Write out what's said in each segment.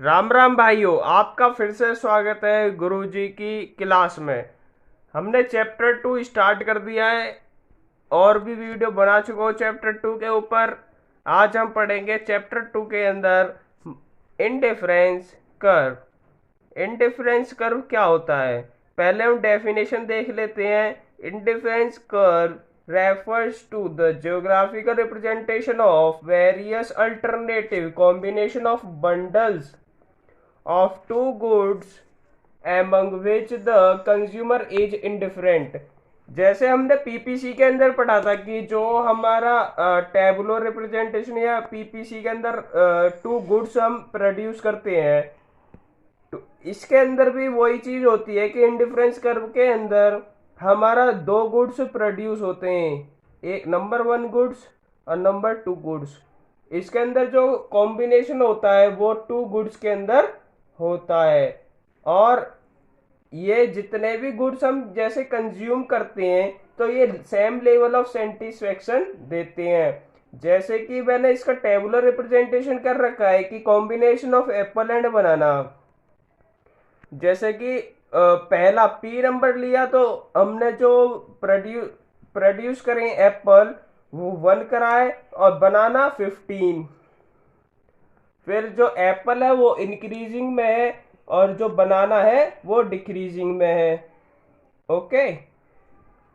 राम राम भाइयों, आपका फिर से स्वागत है गुरुजी की क्लास में। हमने चैप्टर 2 स्टार्ट कर दिया है और भी वीडियो बना चुका हूँ चैप्टर 2 के ऊपर। आज हम पढ़ेंगे चैप्टर 2 के अंदर इंडिफरेंस कर्व। इंडिफरेंस कर्व क्या होता है, पहले हम डेफिनेशन देख लेते हैं। Indifference curve refers to the geographical representation of various alternative combination of bundles of two goods among which the consumer is indifferent। जैसे हमने पीपीसी के अंदर पढ़ा था कि जो हमारा टेबुलर रिप्रेजेंटेशन या पीपीसी के अंदर टू गुड्स हम प्रोड्यूस करते हैं, तो इसके अंदर भी वही चीज होती है कि इंडिफरेंस कर्व के अंदर हमारा दो गुड्स प्रोड्यूस होते हैं, एक नंबर वन गुड्स और नंबर टू गुड्स। इसके अंदर जो कॉम्बिनेशन होता है वो टू गुड्स के अंदर होता है। और ये जितने भी गुड्स हम जैसे कंज्यूम करते हैं तो ये सेम लेवल ऑफ सेटिस्फेक्शन देते हैं। जैसे कि मैंने इसका टेबुलर रिप्रेजेंटेशन कर रखा है कि कॉम्बिनेशन ऑफ एप्पल एंड बनाना। जैसे कि पहला पी नंबर लिया तो हमने जो प्रोड्यूस करें एप्पल वो 1 कराए और बनाना 15। फिर जो एप्पल है वो इंक्रीजिंग में है और जो बनाना है वो डिक्रीजिंग में है। ओके,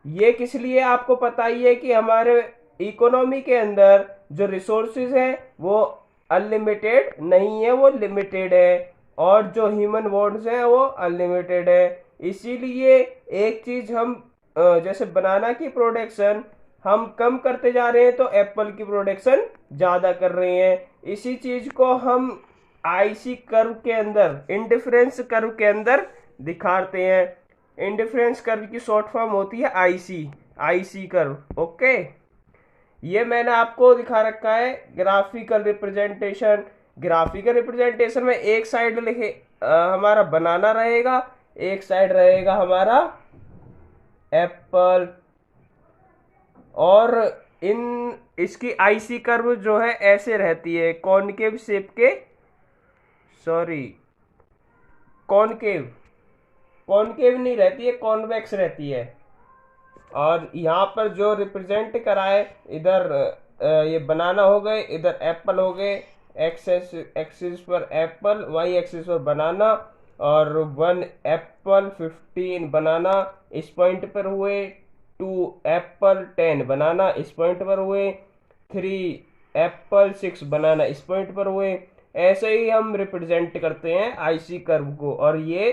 ये किस लिए आपको पता ही है कि हमारे इकोनॉमी के अंदर जो रिसोर्सेज है वो अनलिमिटेड नहीं है, वो लिमिटेड है। और जो ह्यूमन वॉन्ट्स हैं वो अनलिमिटेड है। इसीलिए एक चीज हम जैसे बनाना की प्रोडक्शन हम कम करते जा रहे हैं तो एप्पल की प्रोडक्शन ज़्यादा कर रहे हैं। इसी चीज को हम आईसी कर्व के अंदर, इंडिफरेंस कर्व के अंदर दिखाते हैं। इंडिफरेंस कर्व की शॉर्ट फॉर्म होती है आईसी, आईसी कर्व। ओके, ये मैंने आपको दिखा रखा है ग्राफिकल रिप्रेजेंटेशन। ग्राफिकल रिप्रेजेंटेशन में एक साइड लिखे हमारा बनाना रहेगा, एक साइड रहेगा हमारा एप्पल। और इन इसकी आईसी कर्व जो है ऐसे रहती है, कॉनकेव शेप के, सॉरी कॉनकेव, कॉनकेव नहीं रहती है, कॉन्वेक्स रहती है। और यहाँ पर जो रिप्रेजेंट करा है इधर ये बनाना हो गए, इधर एप्पल हो गए। एक्सेस एक्सिस पर एप्पल, वाई एक्सिस पर बनाना। और 1 एप्पल 15 बनाना इस पॉइंट पर हुए, 2 एप्पल 10 बनाना इस पॉइंट पर हुए, 3 एप्पल 6 बनाना इस पॉइंट पर हुए। ऐसे ही हम रिप्रेजेंट करते हैं आईसी कर्व को। और ये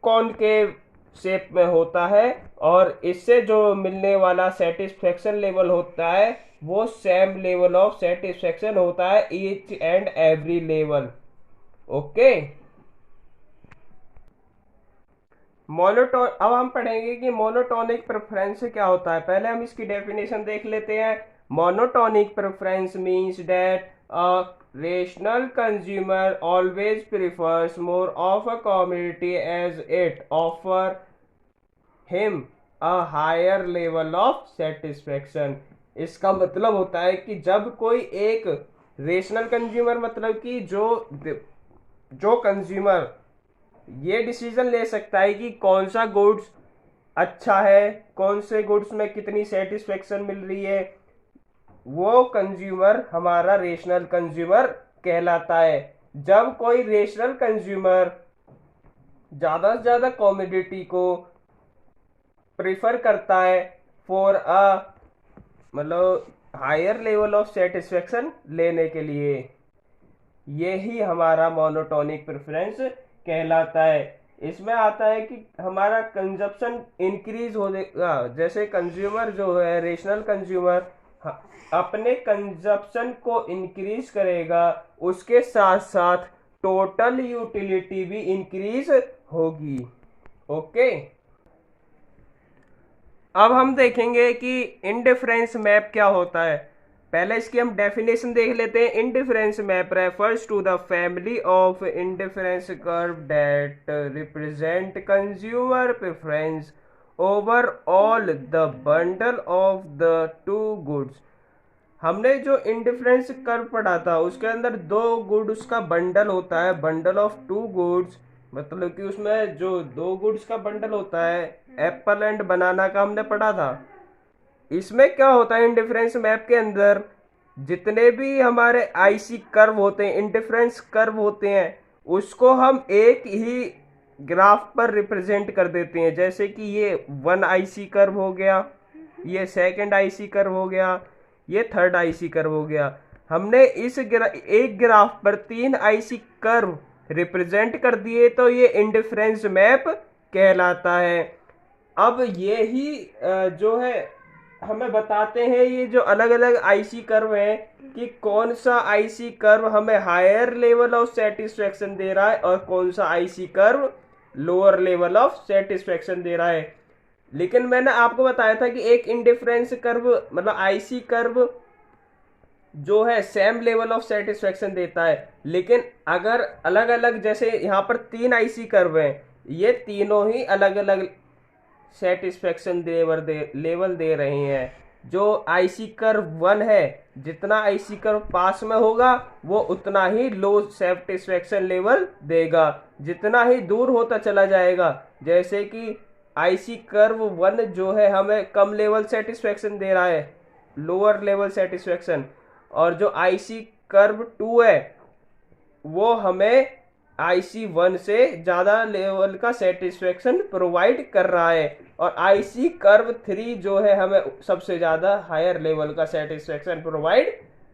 कॉनकेव शेप में होता है और इससे जो मिलने वाला सेटिस्फेक्शन लेवल होता है वो सेम लेवल ऑफ सेटिस्फेक्शन होता है each and every level. Okay, monotone, अब हम पढ़ेंगे कि मोनोटोनिक प्रेफरेंस क्या होता है। पहले हम इसकी डेफिनेशन देख लेते हैं। Monotonic preference means that a rational consumer always prefers more of a commodity as it offer him a higher level of satisfaction। इसका मतलब होता है कि जब कोई एक रेशनल कंज्यूमर, मतलब कि जो जो कंज्यूमर ये डिसीजन ले सकता है कि कौन सा गुड्स अच्छा है, कौन से गुड्स में कितनी सेटिस्फेक्शन मिल रही है, वो कंज्यूमर हमारा रेशनल कंज्यूमर कहलाता है। जब कोई रेशनल कंज्यूमर ज़्यादा से ज़्यादा कॉमोडिटी को प्रिफर करता है फॉर अ, मतलब हायर लेवल ऑफ सेटिस्फेक्शन लेने के लिए, यही हमारा मोनोटोनिक प्रेफरेंस कहलाता है। इसमें आता है कि हमारा कंजप्शन इंक्रीज हो जाएगा। जैसे कंज्यूमर जो है, रेशनल कंज्यूमर अपने कंजप्शन को इंक्रीज करेगा, उसके साथ साथ टोटल यूटिलिटी भी इंक्रीज होगी। ओके, अब हम देखेंगे कि इंडिफरेंस मैप क्या होता है। पहले इसकी हम डेफिनेशन देख लेते हैं। Indifference map refers to the family of indifference curve that represent consumer preference over all the bundle of the two goods. हमने जो इंडिफरेंस कर्व पढ़ा था उसके अंदर दो गुड्स का बंडल होता है, बंडल ऑफ टू गुड्स, मतलब कि उसमें जो दो गुड्स का बंडल होता है, एप्पल एंड बनाना का हमने पढ़ा था। इसमें क्या होता है, इंडिफरेंस मैप के अंदर जितने भी हमारे आईसी कर्व होते हैं, इंडिफरेंस कर्व होते हैं, उसको हम एक ही ग्राफ पर रिप्रेजेंट कर देते हैं। जैसे कि ये वन आईसी कर्व हो गया, ये सेकंड आईसी कर्व हो गया, ये थर्ड आईसी कर्व हो गया। हमने एक ग्राफ पर तीन आईसी कर्व रिप्रेजेंट कर दिए तो ये इंडिफरेंस मैप कहलाता है। अब ये ही जो है हमें बताते हैं ये जो अलग अलग आईसी कर्व हैं कि कौन सा आईसी कर्व हमें हायर लेवल ऑफ सेटिस्फेक्शन दे रहा है और कौन सा IC curve lower level of satisfaction दे रहा है। लेकिन मैंने आपको बताया था कि एक इंडिफरेंस कर्व मतलब आईसी कर्व जो है सेम लेवल ऑफ सेटिस्फेक्शन देता है, लेकिन अगर अलग अलग, जैसे यहाँ पर तीन आईसी कर्व हैं, ये तीनों ही अलग अलग सेटिस्फेक्शन लेवल दे रहे हैं। जो आईसी कर्व वन है, जितना आईसी कर्व पास में होगा वो उतना ही लो सेटिस्फेक्शन लेवल देगा, जितना ही दूर होता चला जाएगा। जैसे कि आईसी कर्व वन जो है हमें कम लेवल सेटिस्फेक्शन दे रहा है, लोअर लेवल सेटिस्फेक्शन, और जो आईसी कर्व टू है वो हमें आईसी वन से ज़्यादा लेवल का सेटिस्फेक्शन प्रोवाइड कर रहा है, और आईसी कर्व थ्री जो है हमें सबसे ज़्यादा हायर लेवल का सेटिस्फेक्शन प्रोवाइड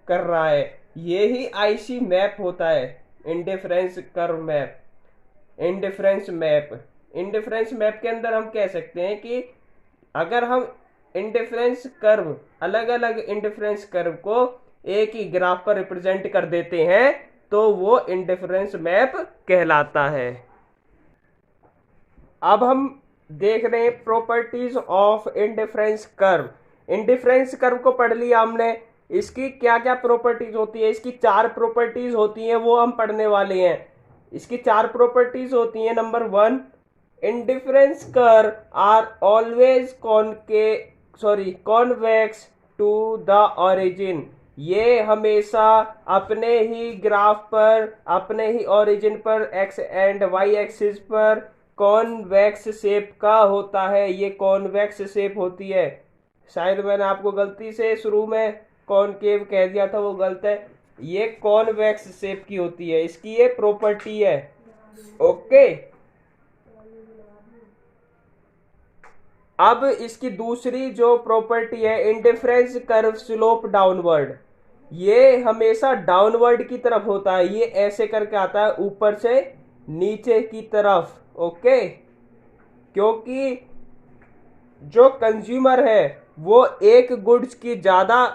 कर रहा है। ये ही आईसी मैप होता है, indifference curve map, indifference map. Indifference map के अंदर हम कह सकते हैं कि अगर हम इंडिफरेंस कर्व, अलग अलग इंडिफरेंस कर्व को एक ही ग्राफ पर रिप्रेजेंट कर देते हैं तो वो इंडिफरेंस मैप कहलाता है। अब हम देख रहे हैं properties of indifference curve. Indifference curve को पढ़ लिया हमने, इसकी क्या क्या प्रॉपर्टीज होती है, इसकी चार प्रॉपर्टीज होती हैं, वो हम पढ़ने वाले हैं। इसकी चार प्रॉपर्टीज होती हैं। Number one, indifference curve are always convex to the origin. ये हमेशा अपने ही ग्राफ पर, अपने ही ओरिजिन पर एक्स एंड वाई एक्सिस पर कॉन्वेक्स शेप का होता है। ये कॉन्वेक्स शेप होती है। शायद मैंने आपको गलती से शुरू में कॉनकेव कह दिया था, वो गलत है। ये कॉन्वेक्स शेप की होती है, इसकी ये प्रॉपर्टी है। ओके, अब इसकी दूसरी जो प्रॉपर्टी है, इंडिफरेंस कर्व स्लोप डाउनवर्ड। ये हमेशा डाउनवर्ड की तरफ होता है, ये ऐसे करके आता है ऊपर से नीचे की तरफ। ओके, क्योंकि जो कंज्यूमर है वो एक गुड्स की ज़्यादा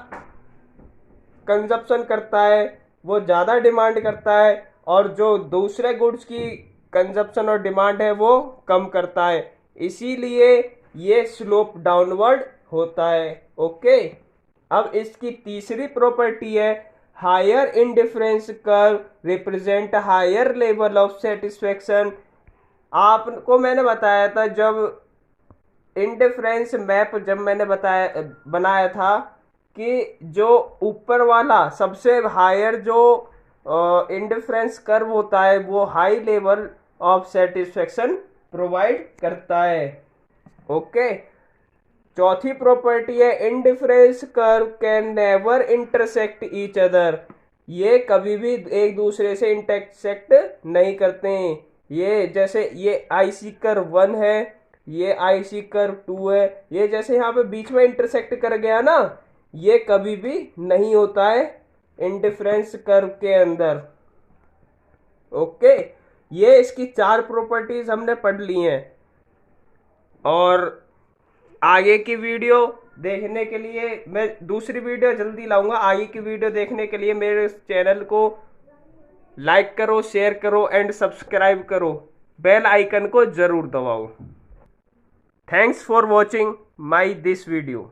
कंजप्शन करता है, वो ज़्यादा डिमांड करता है, और जो दूसरे गुड्स की कंजप्शन और डिमांड है वो कम करता है, इसीलिए ये स्लोप डाउनवर्ड होता है। ओके, अब इसकी तीसरी प्रॉपर्टी है, higher indifference curve represent higher level of satisfaction. आपको मैंने बताया था जब इंडिफरेंस मैप जब मैंने बनाया था कि जो ऊपर वाला सबसे हायर जो इंडिफरेंस कर्व होता है वो high level of satisfaction provide करता है। ओके, चौथी प्रॉपर्टी है, indifference curve can never intersect each other. ये कभी भी एक दूसरे से इंटरसेक्ट नहीं करते हैं। ये जैसे ये आईसी कर्व वन है, ये आईसी कर्व टू है, ये जैसे यहाँ पे बीच में इंटरसेक्ट कर गया ना, ये कभी भी नहीं होता है इंडिफरेंस कर्व के अंदर। ओके, ये इसकी चार प्रॉपर्टीज हमने पढ़ ली हैं, और आगे की वीडियो देखने के लिए मैं दूसरी वीडियो जल्दी लाऊंगा। आगे की वीडियो देखने के लिए मेरे चैनल को लाइक करो, शेयर करो एंड सब्सक्राइब करो, बेल आइकन को जरूर दबाओ। Thanks for watching my this video.